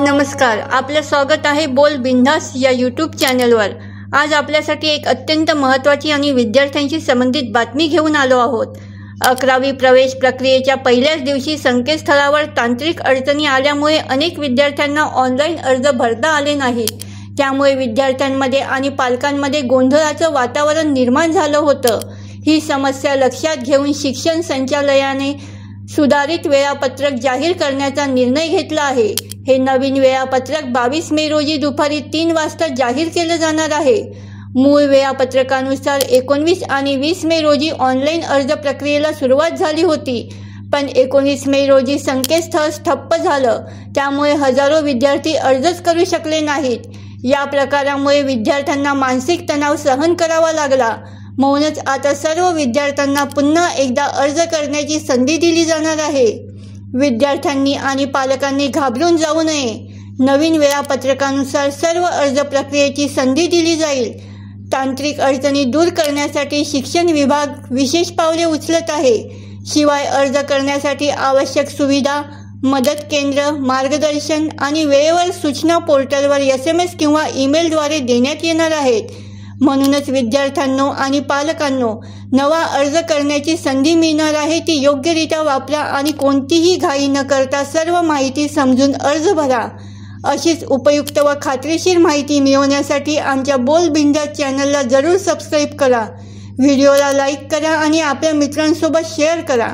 नमस्कार, आपलं स्वागत आहे बोल बिंदास या यूट्यूब चॅनलवर। आज आपल्यासाठी एक अत्यंत महत्त्वाची आणि विद्यार्थ्यांशी संबंधित बातमी घेऊन आलो आहोत। 11वी प्रवेश प्रक्रियेच्या पहिल्याच दिवशी संकेतस्थळावर तांत्रिक अडचणी आल्यामुळे अनेक विद्यार्थ्यांना ऑनलाईन अर्ज भरता आले नाहीत। त्यामुळे विद्यार्थ्यांमध्ये आणि पालकांमध्ये गोंधळाचं वातावरण निर्माण झालं होतं। ही समस्या लक्षात घेऊन शिक्षण संचालनालयाने सुधारित वेळापत्रक जाहीर करण्याचा निर्णय घेतला आहे। हे नवीन वेळापत्रक 22 मे रोजी दुपारी 3 वाजता जाहीर केलं जाणार आहे। मूळ वेळापत्रकानुसार 19 आणि 20 मे रोजी ऑनलाईन अर्ज प्रक्रियेला सुरुवात झाली होती, पण 19 मे रोजी संकेतस्थळ ठप्प झालं। त्यामुळे हजारो विद्यार्थी अर्जच करू शकले नाहीत। या प्रकारामुळे विद्यार्थ्यांना मानसिक तणाव सहन करावा लागला। म्हणूनच आता सर्व विद्यार्थ्यांना पुन्हा एकदा अर्ज करण्याची संधी दिली जाणार आहे। विद्यार्थ्यांनी आणि पालकांनी घाबरून जाऊ नये। नवीन वेळापत्रकानुसार सर्व अर्ज प्रक्रियेची संधी दिली जाईल। तांत्रिक अडचणी दूर करण्यासाठी शिक्षण विभाग विशेष पावले उचलत आहे। शिवाय अर्ज करण्यासाठी आवश्यक सुविधा, मदत केंद्र, मार्गदर्शन आणि वेळेवर सूचना पोर्टलवर SMS किंवा ईमेलद्वारे देण्यात येणार आहेत। म्हणूनच विद्यार्थ्यांनो आणि पालकांनो, नवा अर्ज करण्याची संधी मिळणार आहे ती योग्यरित्या वापरा आणि कोणतीही घाई न करता सर्व माहिती समजून अर्ज भरा। अशीच उपयुक्त व खात्रीशीर माहिती मिळवण्यासाठी आमच्या बोल बिंदास चॅनलला जरूर सबस्क्राईब करा। व्हिडिओला लाईक करा आणि आपल्या मित्रांसोबत शेअर करा।